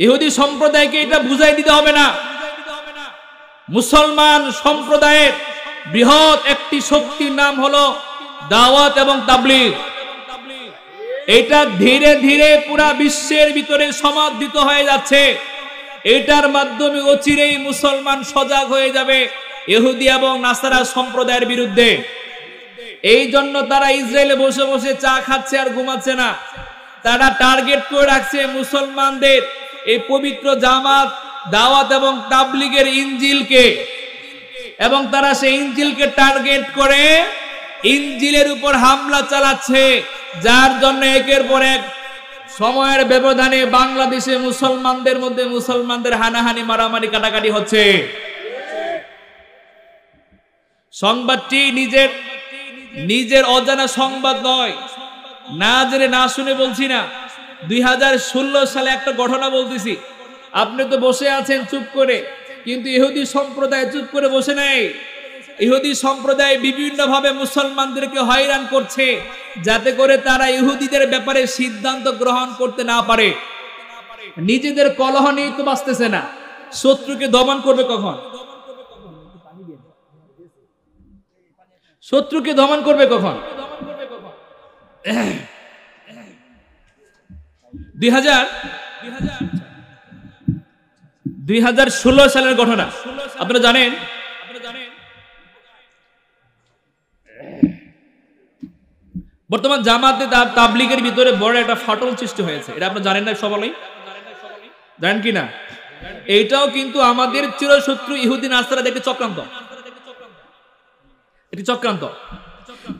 ইহুদি সম্প্রদায়কে এটা বুঝাই দিতে হবে না। মুসলমান সম্প্রদায়ের বৃহৎ একটি শক্তির নাম হলো দাওয়াত এবং তাবলীগ। এটা ধীরে ধীরে পুরা বিশ্বের ভিতরে সমাদৃত হয়ে যাচ্ছে। এটার মাধ্যমে অচিরেই মুসলমান সজাগ হয়ে যাবে ইহুদি এবং নাসারা সম্প্রদায়ের বিরুদ্ধে। এই জন্য তারা ইসরায়েলে বসে বসে চা খাচ্ছে আর ঘুমাচ্ছে না। তারা টার্গেট করে রাখছে মুসলমানদের এই পবিত্র জামাত, দাওয়াত এবং তাবলীগের ইনজিলকে, এবং তারা সেই ইনজিলকে টার্গেট করে ইনজিলের উপর হামলা চালাচ্ছে, যার জন্য একের পর এক সময়ের ব্যবধানে বাংলাদেশে মুসলমানদের মধ্যে মুসলমানদের হানাহানি, মারামারি, কাটাকাটি হচ্ছে। সংবাদটি নিজের অজানা সংবাদ নয়, না জেনে না শুনে বলছি না। 2016 সালে একটা ঘটনা বলতেছি। আপনি তো বসে আছেন চুপ করে, কিন্তু ইহুদি সম্প্রদায় চুপ করে বসে নেই। ইহুদি সম্প্রদায় বিভিন্ন ভাবে মুসলমানদেরকে হয়রান করছে, যাতে করে তারা ইহুদিদের ব্যাপারে সিদ্ধান্ত গ্রহণ করতে না পারে। নিজেদের কলহ নিয়ে তো বাঁচতেছে না, শত্রুকে দমন করবে কখন? শত্রুকে দমন করবে কখন? 2016 সালের ঘটনা আপনারা জানেন। বর্তমান জামাতে তাবলীগের ভিতরে বড় একটা ফাটল সৃষ্টি হয়েছে, এটা আপনারা জানেন না? সবাই জানেন কি না? এইটাও কিন্তু আমাদের চিরশত্রু ইহুদি নাসারার একটি চক্রান্ত।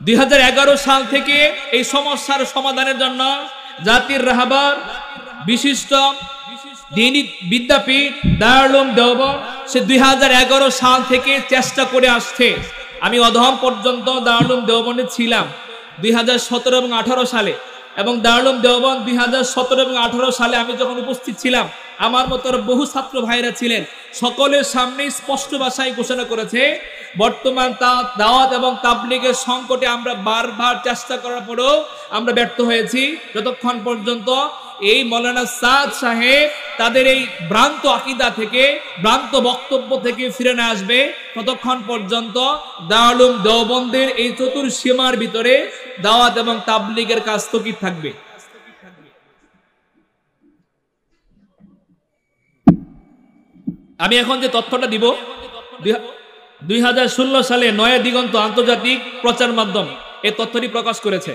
2011 সাল থেকে এই সমস্যার সমাধানের জন্য জাতির রাহবার বিশিষ্ট দ্বীনি বিদ্যাপীঠ দারুল উলুম দেওবন্দ সে 2011 সাল থেকে চেষ্টা করে আসছে। আমি অধম পর্যন্ত দারুল উলুম দেওবন্দে ছিলাম 2017 এবং 18 সালে, এবং দারুল উলুম দেওবন্দ 2017 এবং 18 সালে আমি যখন উপস্থিত ছিলাম, আমার মতো বহু ছাত্র ভাইরা ছিলেন, সকলের সামনে স্পষ্ট ভাষায় ঘোষণা করেছে, বর্তমান দাওয়াত এবং তাবলীগের সংকটে আমরা বারবার চেষ্টা করার পরেও আমরা ব্যর্থ হয়েছি। যতক্ষণ পর্যন্ত এই মৌলানা সাদ সাহেব তাদের এই ভ্রান্ত আকীদা থেকে, ভ্রান্ত বক্তব্য থেকে ফিরে না আসবে, ততক্ষণ পর্যন্ত দারুল উলুম দেওবন্দের এই চতুর্সীমার ভিতরে দাওয়াত এবং তাবলীগের কাজ স্থগিত থাকবে। আমি এখন যে তথ্যটা দিব, 2016 সালে নয়া দিগন্ত আন্তর্জাতিক প্রচার মাধ্যম এই তথ্যটি প্রকাশ করেছে।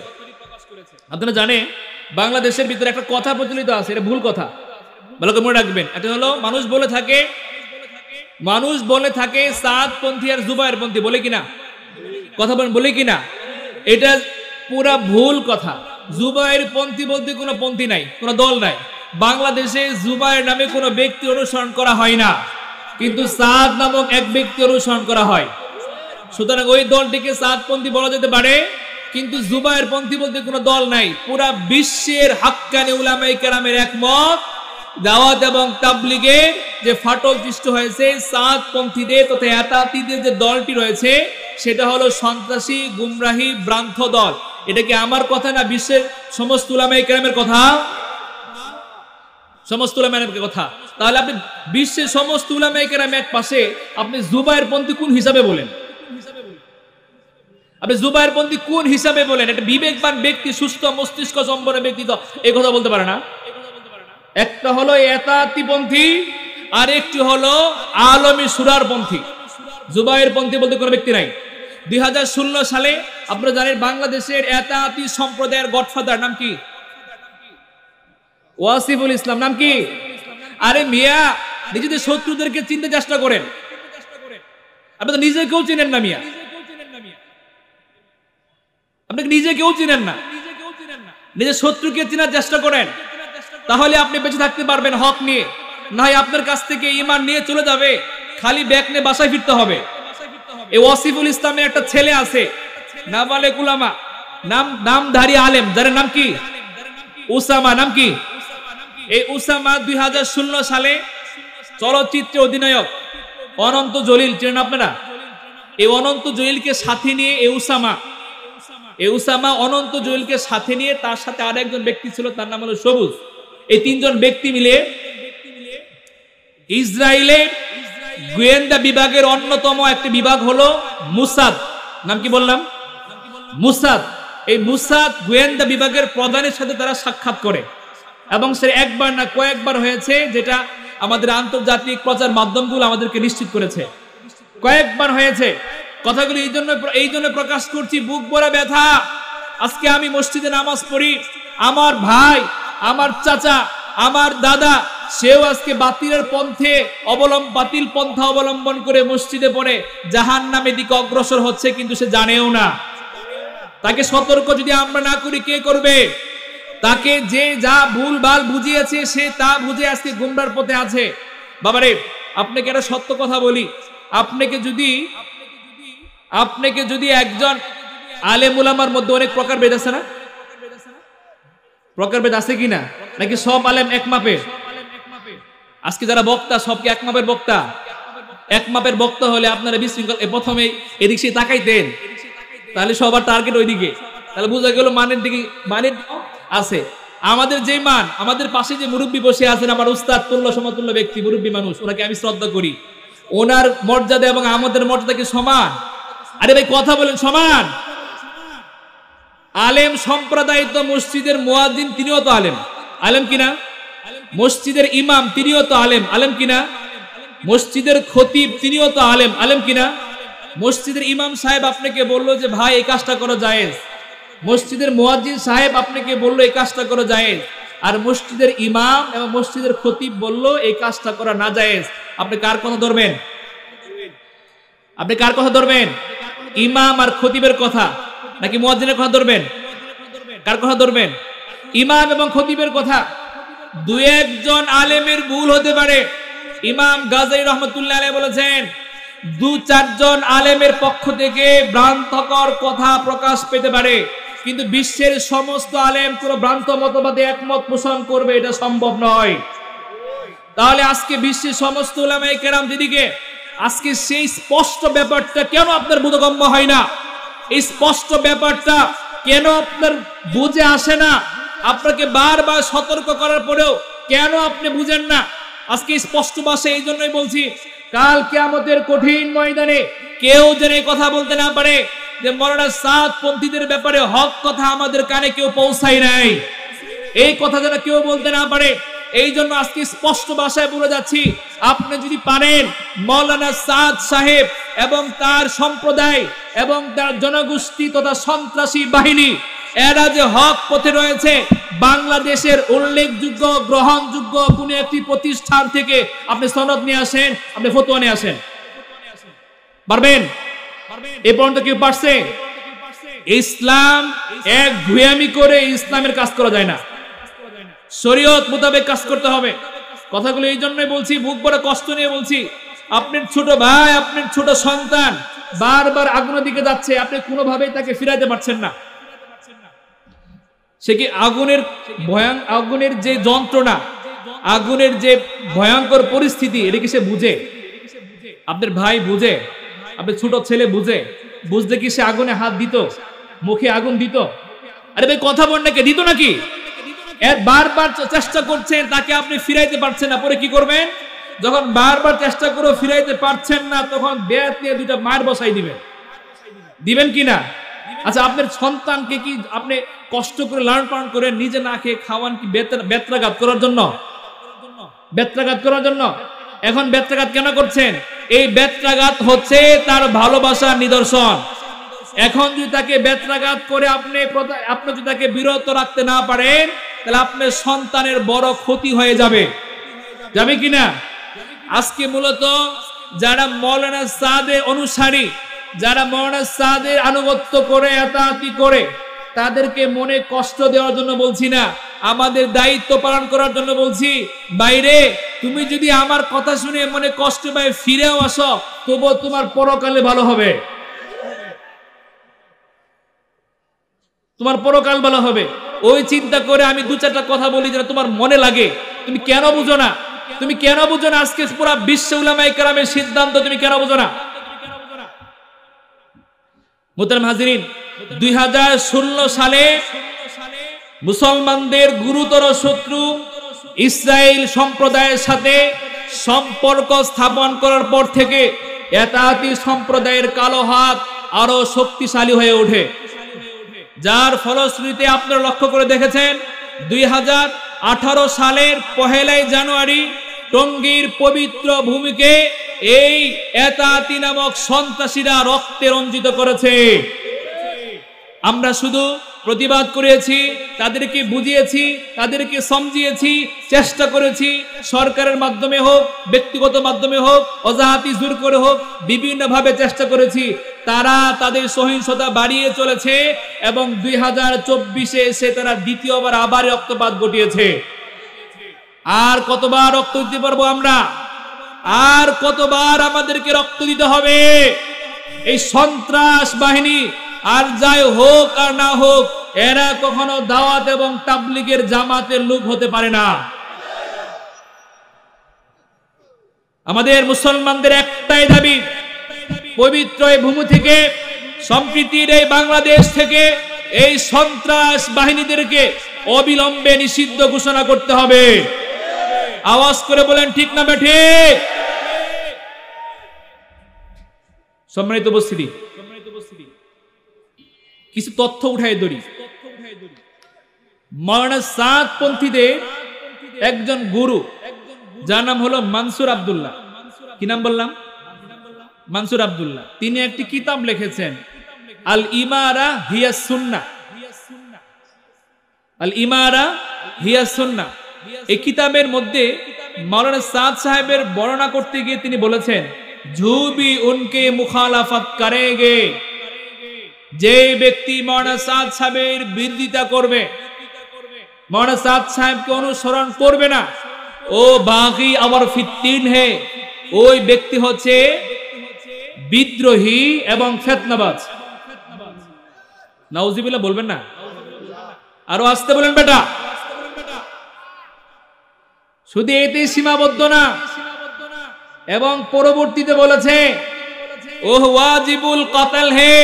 আপনারা জানেন বাংলাদেশের ভিতরে একটা কথা প্রচলিত আছে, এটা ভুল কথা, ভালো করে মনে রাখবেন। এটা হলো মানুষ বলে থাকে সাদপন্থী আর জুবায়েরপন্থী, বলে কিনা? কথা বলে কিনা? এটা পুরা ভুল কথা। জুবায়েরপন্থী বলতে কোনো পন্থী নাই, কোনো দল নাই। বাংলাদেশে জুবায়ের নামে কোনো ব্যক্তি অনুসরণ করা হয় না, কিন্তু সাদ নামক এক ব্যক্তি অনুসরণ করা হয়। সুতরাং ওই দলটিকে সাদপন্থী বলা যেতে পারে, কিন্তু জুবায়েরপন্থী বলতে কোনো দল নাই। পুরা বিশ্বের হাক্কানি উলামায়ে কেরামের একমত, দাওয়াত এবং তাবলীগের যে ফাটল সৃষ্টি হয়েছে, সাদপন্থীদের তথা এতাতীদের যে দলটি রয়েছে, সেটা হলো সন্ত্রাসী, গুমরাহী, ভ্রান্ত দল। এটা কি আমার কথা না বিশ্বের সমস্ত উলামায়ে কেরামের কথা? সমস্ত উলামায়ে কথা। তাহলে আপনি বিশ্বের সমস্ত উলামায়ে কেরাম এক পাশে, আপনি জুবায়েরপন্থী কোন হিসাবে বলেন? আপনি জুবায়েরপন্থী কোন হিসাবে বলেন? একটা বিবেকবান ব্যক্তি, সুস্থ মস্তিষ্ক সম্পন্ন ব্যক্তি তো এই কথা বলতে পারে না। একটা হলো এতাতীপন্থী, আর একটি হলো আলমী সুরারপন্থী। জুবায়েরপন্থী বলতে কোনো ব্যক্তি নাই। 2016 সালে আপনারা জানেন বাংলাদেশের এতাতী সম্প্রদায়ের গডফাদার নাম কি? ওয়াসিফুল ইসলাম। নাম কি? আরে মিয়া, নিজেদের শত্রুদেরকে চিনতে চেষ্টা করেন, আপনি তো নিজে কেউ চিনেন না মিয়া, আপনাকে নিজে কেউ চিনেন না। নিজের শত্রুকে চেনার চেষ্টা করেন, তাহলে আপনি বেঁচে থাকতে পারবেন হক নিয়ে। না হয় আপনার কাছ থেকে ঈমান নিয়ে চলে যাবে, খালি ব্যাগ নিয়ে বাসায় ফিরতে হবে। এই ওয়াসিফুল ইসলামের একটা ছেলে আছে, নাবালেগ উলামা, নামধারী আলেম, যার নাম কি? উসামা। নাম কি? এই উসামা 2016 সালে চলচ্চিত্রে অধিনায়ক অনন্ত জলিল, চেনেন আপনারা? এই অনন্ত জলিলকে সাথে নিয়ে এই উসামা অনন্ত জলিলকে সাথে নিয়ে, তার সাথে আরেকজন ব্যক্তি ছিল, তার নাম হলো সবুজ। এই তিনজন ব্যক্তি মিলে ইসরায়েলের গোয়েন্দা বিভাগের অন্যতম একটি বিভাগ হলো মুসাদ। নাম কি বললাম? মুসাদ। এই মুসাদ গোয়েন্দা বিভাগের প্রধানের সাথে তারা সাক্ষাৎ করে এবং সে একবার না কয়েকবার হয়েছে, যেটা আমাদের আন্তর্জাতিক প্রচার মাধ্যমগুলো আমাদেরকে নিশ্চিত করেছে। কয়েকবার হয়েছে। কথাগুলো এই জন্য প্রকাশ করছি, বুক ভরা ব্যথা। আজকে আমি মসজিদে নামাজ পড়ি, আমার ভাই, আমার চাচা, আমার দাদা, সেও আজকে বাতিল পন্থা অবলম্বন করে মসজিদে পড়ে জাহান্নামের দিকে অগ্রসর হচ্ছে, কিন্তু সে জানেও না। তাকে সতর্ক যদি আমরা না করি, কে করবে? তাকে যে যা ভুলভাল বুঝিয়েছে সে তা বুঝে আজকে গুমরার পথে আছে। বাবারে, আপনাকে একটা সত্য কথা বলি, আপনাকে যদি একজন আলেম উলামার মধ্যে অনেক প্রকারভেদ আছে না? প্রকারভেদ আছে কিনা? নাকি সব আলেম এক মাপের? আজকে যারা বক্তা সব কি এক মাপের বক্তা? এক মাপের বক্তা হলে আপনারা বিশৃঙ্খল প্রথমে এদিক সে তাকাইতেন, তাহলে সবার টার্গেট ওইদিকে, তাহলে বোঝা গেল মানের দিকে আছে। আমাদের যে মান, আমাদের পাশে যে মুরব্বী বসে আছেন, আমার উস্তাদ, তুল্য সমতুল্য ব্যক্তি, মুরব্বী মানুষ, ওনাকে আমি শ্রদ্ধা করি। ওনার মর্যাদা এবং আমাদের মর্যাদা কি সমান? আরে ভাই কথা বলেন, সমান? আলেম সম্প্রদায় তো মসজিদের মুয়াজ্জিন তিনিও তো আলেম, আলেম কিনা? মসজিদের ইমাম তিনিও তো আলেম, আলেম কিনা? মসজিদের খতিব তিনিও তো আলেম, আলেম কিনা? মসজিদের ইমাম সাহেব আপনাকে বললো যে ভাই এই কাজটা করা জায়েজ, মসজিদের মুয়াজ্জিন সাহেব আপনাকে বললো এই কাজটা করা জায়েজ, আর মসজিদের ইমাম এবং মসজিদের খতিব বললো এই কাজটা করা না জায়েজ। আপনি কার কথা ধরবেন? আপনি কার কথা ধরবেন? ইমাম আর খতিবের কথা নাকি মুয়াজ্জিনের কথা ধরবেন? কার কথা ধরবেন? ইমাম এবং খতিবের কথা। দুই একজন আলেমের ভুল হতে পারে। ইমাম গাজালি রহমতুল্লাহ আলাইহি বলেছেন, দু চারজন আলেমের পক্ষ থেকে ভ্রান্তকর কথা প্রকাশ পেতে পারে, কিন্তু বিশ্বের সমস্ত আলেম কোন ভ্রান্ত মতবাদে একমত পোষণ করবে এটা সম্ভব নয়। তাহলে আজকে বিশ্বের সমস্ত উলামায়ে কেরাম যেদিকে, আজকে সেই স্পষ্ট ব্যাপারটা কেন আপনার বোধগম্য হয় না? এই স্পষ্ট ব্যাপারটা কেন আপনার বুঝে আসে না? আপনাকে বারবার সতর্ক করার পরেও কেন আপনি বুঝেন না? আজকে স্পষ্ট ভাষায় এই জন্যই বলছি, কাল কিয়ামতের কঠিন ময়দানে কেউ যেন এই কথা বলতে না পারে যে মাওলানা সাদ পন্থীদের ব্যাপারে হক কথা আমাদের কানে কেউ পৌঁছায় নাই, এই কথা যেন কেউ বলতে না পারে। এই জন্য আজকে স্পষ্ট ভাষায় বলে যাচ্ছি, আপনি যদি পারেন মাওলানা সাদ সাহেব এবং তার সম্প্রদায় এবং তার জনগোষ্ঠী তথা সন্ত্রাসী বাহিনী, এরা যে হক পথে রয়েছে, বাংলাদেশের উল্লেখযোগ্য গ্রহণযোগ্য কোন একটি প্রতিষ্ঠান থেকে আপনি সনদ নিয়ে আসেন, আপনি ফতোয়া নিয়ে আসেন, পারবেন? এ পর্যন্ত কেউ পারছে? ইসলাম এক ঘুয়ামি করে ইসলামের কাজ করা যায় না, শরীয়ত মোতাবেক কাজ করতে হবে। কথাগুলো এই জন্যই বলছি, বুক ভরা কষ্ট নিয়ে বলছি। আপনার ছোট ভাই, আপনার ছোট সন্তান বারবার আগুনের দিকে যাচ্ছে, আপনি কোনোভাবেই তাকে ফিরাইতে পারছেন না। সে কি আগুনের যে যন্ত্রণা, আগুনের যে ভয়ঙ্কর পরিস্থিতি, এটা কি সে বুঝে? আপনার ভাই বুঝে? আপনার ছোট ছেলে বুঝে? বুঝলে কি সে আগুনে হাত দিত, মুখে আগুন দিত? আরে ভাই কথা বল নাকি, দিত নাকি? এর বারবার চেষ্টা করছেন, তাকে আপনি ফিরাইতে পারছেন না, পরে কি করবেন? যখন বারবার চেষ্টা করে ফিরাইতে পারছেন না, তখন বেত নিয়ে দুইটা মার বসাই দিবেন কি না? আচ্ছা, আপনার সন্তানকে কি আপনি কষ্ট করে লালন পালন করে নিজে না খেয়ে খাওয়ান কি বেত্রাঘাত করার জন্য? বেত্রাঘাত করার জন্য। এখন বেত্রাঘাত কেন করছেন? এই বেত্রাঘাত হচ্ছে তার ভালোবাসার নিদর্শন। এখন যদি তাকে বেত্রাঘাত করে আপনি যদি তাকে বিরত রাখতে না পারেন, তাহলে আপনার সন্তানের বড় ক্ষতি হয়ে যাবে কিনা? আজকে মূলত যারা মাওলানা সাদের অনুসারী, যারা মাওলানা সাদের আনুগত্য করে, আতাআতি করে, তাদেরকে মনে কষ্ট দেওয়ার জন্য বলছি না, আমাদের দায়িত্ব পালন করার জন্য বলছি। বাইরে তুমি যদি আমার কথা শুনে মনে কষ্ট পায় ফিরেও আসো, তবুও তোমার পরকালে ভালো হবে, তোমার পরকাল ভালো হবে। ওই চিন্তা করে আমি দু চারটা কথা বলি যেন তোমার মনে লাগে। তুমি কেন বুঝো না? তুমি কেন বুঝো না? আজকে পুরো বিশ্ব উলামায়ে কেরামের সিদ্ধান্ত তুমি কেন বুঝো না? মুহতারাম হাজিরিন, 2016 সালে মুসলমানদের গুরুতর শত্রু ইসরায়েল সম্প্রদায়ের সাথে সম্পর্ক স্থাপন করার পর থেকে এতাতি সম্প্রদায়ের কালো হাত আরো শক্তিশালী হয়ে ওঠে, যার ফলশ্রুতিতে আপনারা লক্ষ্য করে দেখেছেন 2018 সালের 1 জানুয়ারি টঙ্গীর পবিত্র ভূমিকে এই এতাতি নামক সন্ত্রাসীরা রক্তে রঞ্জিত করেছে। আমরা শুধু প্রতিবাদ করেছি, তাদেরকে বুঝিয়েছি, তাদেরকে সমঝিয়েছি, চেষ্টা করেছি, সরকারের মাধ্যমে হোক, ব্যক্তিগত মাধ্যমে হোক, অজাহাতি জোর করে হোক, বিভিন্নভাবে চেষ্টা করেছি। তারা তাদের সহিংসতা বাড়িয়ে চলেছে এবং 2024-এ এসে তারা দ্বিতীয়বার আবার রক্তপাত ঘটিয়েছে। আর কতবার রক্ত দিতে পারবো আমরা? আর কতবার আমাদেরকে রক্ত দিতে হবে? এই সন্ত্রাস বাহিনী আর যাই হোক আর না হোক, এরা কখনো দাওয়াত এবং তাবলীগের জামাতের লোক হতে পারে না। আমাদের মুসলমানদের একটাই দাবি, পবিত্র এই ভূমি থেকে, সম্প্রীতির এই বাংলাদেশ থেকে এই সন্ত্রাস বাহিনীদেরকে অবিলম্বে নিষিদ্ধ ঘোষণা করতে হবে। আওয়াজ করে বলেন ঠিক না বেঠিক? সম্মানিত উপস্থিতি, কিছু তথ্য উঠাই ধরি। মাওলানা সাদ পন্থীদের একজন গুরু, যার নাম হলো মানসুর আব্দুল্লাহ। কি নাম বললাম? মানসুর আব্দুল্লাহ। তিনি একটি কিতাব লিখেছেন, আল ইমারা হিয়া সুন্নাহ। আল ইমারা হিয়া সুন্নাহ। এই কিতাবের মধ্যে মাওলানা সাদ সাহেবের বর্ণনা করতে গিয়ে তিনি বলেছেন, ঝুবি উনকে মুখালাফত করেগে, যে ব্যক্তি মাওলানা সাদ সাহেবের বিরোধিতা করবে, মাওলানা সাদ সাহেবকে অনুসরণ করবে না, ও বাগি আমার ফিত্তিন হে, ওই ব্যক্তি হচ্ছে বিদ্রোহী এবং ফিতনাবাজ। নাউজুবিল্লাহ বলবেন না? আরো আসতে বলেন বেটা। শুধু এতেই সীমাবদ্ধ না, এবং পরবর্তীতে বলেছে ও ওয়াজিবুল কতল হে,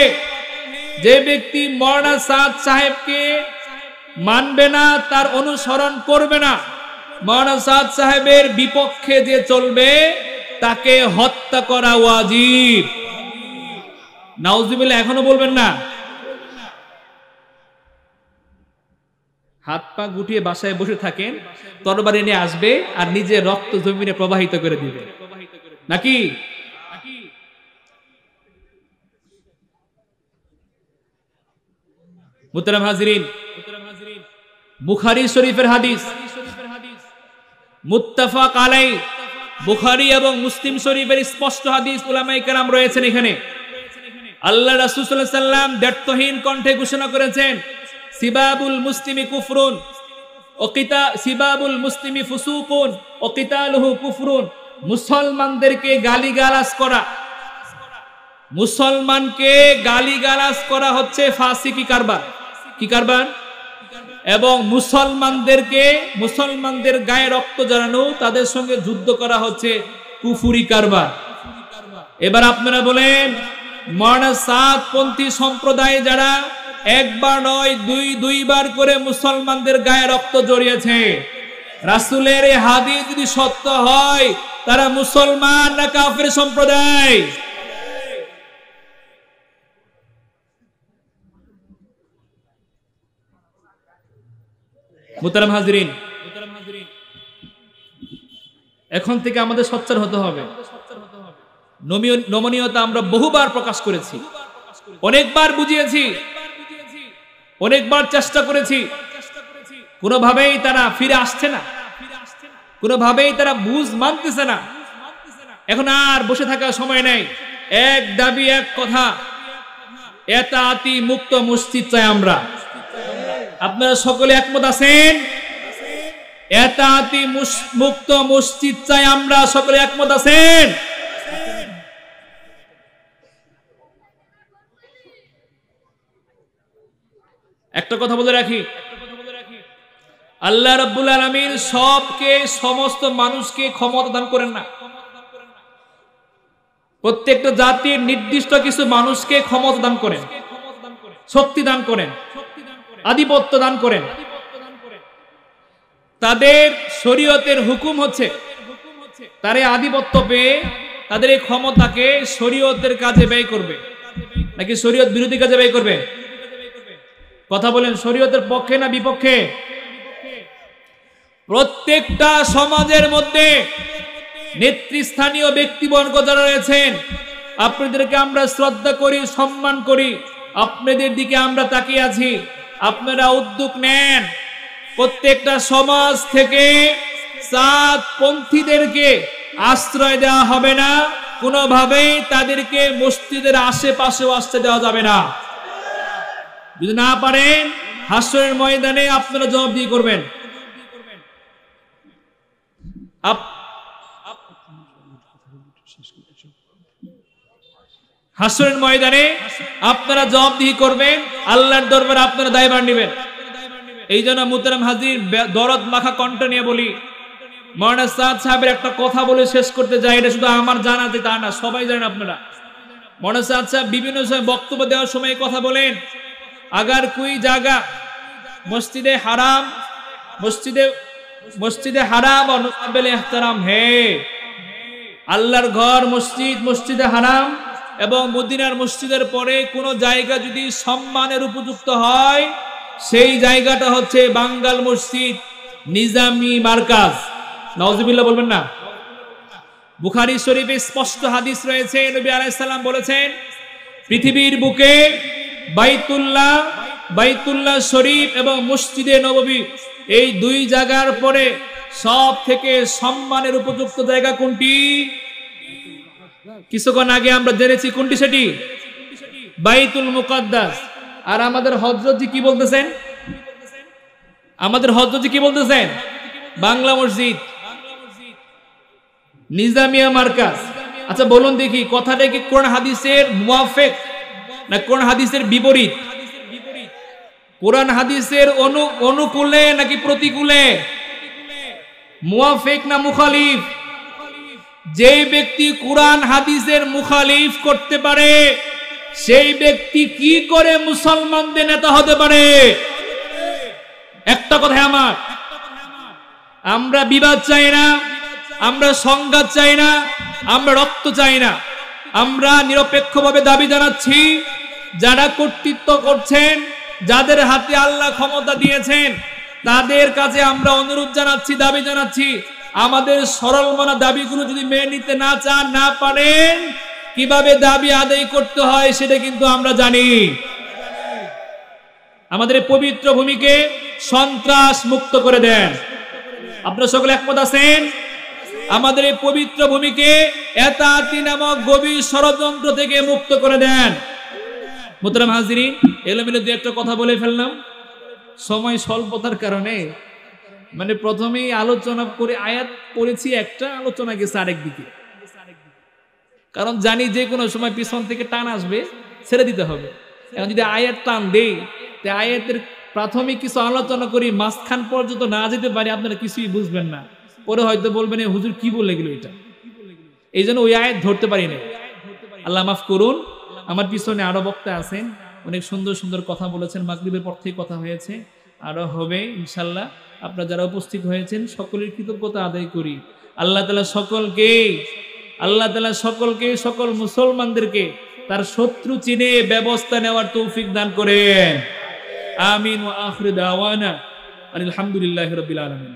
যে ব্যক্তি মাওলানা সাদ সাহেবকে মানবে না, তার অনুসরণ করবে না, মাওলানা সাদ সাহেবের বিপক্ষে যে চলবে তাকে হত্যা করা ওয়াজিব। নাউজুবিল্লাহ এখনো বলবেন না? হাত পা গুটিয়ে বাসায় বসে থাকেন, তরবারি নিয়ে আসবে আর নিজের রক্ত জমিনে প্রবাহিত করে দিবে নাকি? মুহতারাম হাজিরিন, বুখারী শরীফের হাদিস, মুত্তাফাক আলাইহি, বুখারী এবং মুসলিম শরীফের স্পষ্ট হাদিস, উলামায়ে কেরাম রয়েছেন এখানে। আল্লাহ রাসূল সাল্লাল্লাহু আলাইহি সাল্লাম দ্ব্যর্থহীন কণ্ঠে ঘোষণা করেছেন, সিবাবুল মুসলিমি কুফরুন সিবাবুল মুসলিমি ফুসুকুন ওয়া কিতালুহু কুফরুন। মুসলমানদেরকে গালিগালাজ করা, মুসলমানকে গালিগালাজ করা হচ্ছে ফাসিকি কারবার। কি কারবার? এবং মুসলমানদের গায়ে রক্ত ঝরানো, তাদের সঙ্গে যুদ্ধ করা হচ্ছে কুফরি কারবার। এবার আপনারা বলেন, মাওলানা সাদ পন্থী সম্প্রদায় যারা একবার নয় দুইবার করে মুসলমানদের গায়ে রক্ত জড়িয়েছে, রাসূলের এই হাদিস যদি সত্য হয়, তারা মুসলমান না কাফের সম্প্রদায়? মুহতারাম হাজিরিন, এখন থেকে আমাদের সোচ্চার হতে হবে। নমনীয়তা আমরা বহুবার প্রকাশ করেছি, অনেকবার বুঝিয়েছি, অনেকবার চেষ্টা করেছি, কোনোভাবেই তারা ফিরে আসছে না, কোনোভাবেই তারা বুঝ মানতেছে না। এখন আর বসে থাকার সময় নেই। এক দাবি, এক কথা, এতাতি মুক্ত মসজিদ চাই আমরা। আপনারা সকলে একমত আছেন? এতাতি মুক্ত মসজিদ চাই আমরা, সকলে একমত আছেন? একটা কথা বলে রাখি, আল্লাহ রাব্বুল আলামিন সমস্ত মানুষকে ক্ষমতা দান করেন না। প্রত্যেকটা জাতির নির্দিষ্ট কিছু মানুষকে ক্ষমতা দান করেন, শক্তি দান করেন, আধিপত্য দান করেন। তাদের শরীয়তের হুকুম হচ্ছে তারা আধিপত্য পেয়ে তাদের এই ক্ষমতাকে শরীয়তের কাজে ব্যয় করবে নাকি শরীয়ত বিরোধী কাজে ব্যয় করবে? কথা বলেন, শরীয়তের পক্ষে না বিপক্ষে? প্রত্যেকটা সমাজের মধ্যে নেতৃস্থানীয় ব্যক্তিবর্গ যারা রয়েছেন, আপনাদেরকে আমরা শ্রদ্ধা করি, সম্মান করি, আপনাদের দিকে আমরা তাকিয়ে আছি। আপনারা উদ্যোগ নেন, প্রত্যেকটা সমাজ থেকে সাতপন্থীদেরকে আশ্রয় দেওয়া হবে না, কোনোভাবেই তাদেরকে মসজিদের আশেপাশেও আসতে দেওয়া যাবে না। যদি না পারেন, হাসরের ময়দানে আপনারা জবাবদিহি করবেন। হাসরের ময়দানে আপনারা জবাবদিহি করবেন, আল্লাহর দরবারে আপনারা দায়ভার নেবেন। এই জন্য মুহতারাম হাজির, দরদ মাখা কণ্ঠ নিয়ে বলি, মাওলানা সাদ সাহেবের একটা কথা বলে শেষ করতে যাই। এটা শুধু আমার জানা যে তা না, সবাই জানেন আপনারা। মাওলানা সাদ সাহেব বিভিন্ন সময় বক্তব্য দেওয়ার সময় কথা বলেন, अगर कोई जगह मस्जिदे हराम और काबिल एहतराम है, আল্লাহর ঘর মসজিদ, মসজিদে হারাম এবং মদিনার মসজিদের পরে কোন জায়গা যদি সম্মানের উপযুক্ত হয়, সেই জায়গাটা হচ্ছে বাঙ্গাল মসজিদ, নিজামি মার্কাজ। নাউজুবিল্লাহ বলবেন না? বুখারী শরীফে স্পষ্ট হাদিস রয়েছে, নবী আলাইহিস সালাম বলেছেন, পৃথিবীর বুকে বাইতুল্লাহ শরীফ এবং মসজিদে নববী, এই দুই জায়গার পরে সব থেকে সম্মানের উপযুক্ত জায়গা কোনটি? কিছুক্ষণ আগে আমরা জেনেছি কোনটি, সেটি বাইতুল মুকাদ্দাস। আর আমাদের হযরতজি কি বলতেছেন? বাংলা মসজিদ, নিজামিয়া মার্কাজ। আচ্ছা বলুন দেখি, কথাটা কি কোরআন হাদিসের মুওয়াফিক না কোরআন হাদিসের বিপরীত? কোরআন হাদিসের অনুকূলে নাকি প্রতিকূলে? মুওয়াফিক না মুখালিফ? যে ব্যক্তি কোরআন হাদিসের মুখালিফ করতে পারে, সেই ব্যক্তি কি করে মুসলমানদের নেতা হতে পারে? একটা কথা আমার, আমরা বিবাদ চাই না, আমরা সংঘাত চাই না, আমরা রক্ত চাই না। আমরা নিরপেক্ষভাবে দাবি জানাচ্ছি, যারা কর্তৃত্ব করছেন, যাদের হাতে আল্লাহ ক্ষমতা দিয়েছেন, তাদের কাছে আমরা অনুরোধ জানাচ্ছি, দাবি জানাচ্ছি, আমাদের সরল মনা দাবিগুলো যদি মেনে নিতে না চান, না পারেন, কিভাবে দাবি আদায় করতে হয় সেটা কিন্তু আমরা জানি। আমাদের পবিত্র ভূমিকে সন্ত্রাস মুক্ত করে দেন। আপনারা সকলে একমত আছেন? আমাদের এই পবিত্র ভূমিকে এতাতি নামক গভীর ষড়যন্ত্র থেকে মুক্ত করে দেন। মুহতারাম হাজিরিন, এলোমেলো দু একটা কথা বলে ফেললাম, সময় স্বল্পতার কারণে। মানে প্রথমেই আলোচনা করে আয়াত পড়েছি একটা, আলোচনা গেছে আরেক দিকে, কারণ জানি যে কোনো সময় পিছন থেকে টান আসবে, ছেড়ে দিতে হবে। এখন যদি আয়াত টান দেই, আয়াতের প্রাথমিক কিছু আলোচনা করি, মাঝখান পর্যন্ত না যেতে পারি, আপনারা কিছুই বুঝবেন না, পরে হয়তো বলবেন হুজুর কি বলে গেল এটা। এই জন্য ওই আয়াত ধরতে পারি না, আল্লাহ মাফ করুন। আমার পিছনে আরো বক্তা আছেন, অনেক সুন্দর সুন্দর কথা বলেছেন, মাগরিবের পর থেকে কথা হয়েছে, আরো হবে ইনশাল্লাহ। আপনারা যারা উপস্থিত হয়েছেন সকলের কৃতজ্ঞতা আদায় করি। আল্লাহ তাআলা সকলকে, সকল মুসলমানদেরকে তার শত্রু চিনে ব্যবস্থা নেওয়ার তৌফিক দান করেন। আমিন ওয়া আখিরু দাওয়ানা আলহামদুলিল্লাহি রাব্বিল আলামিন।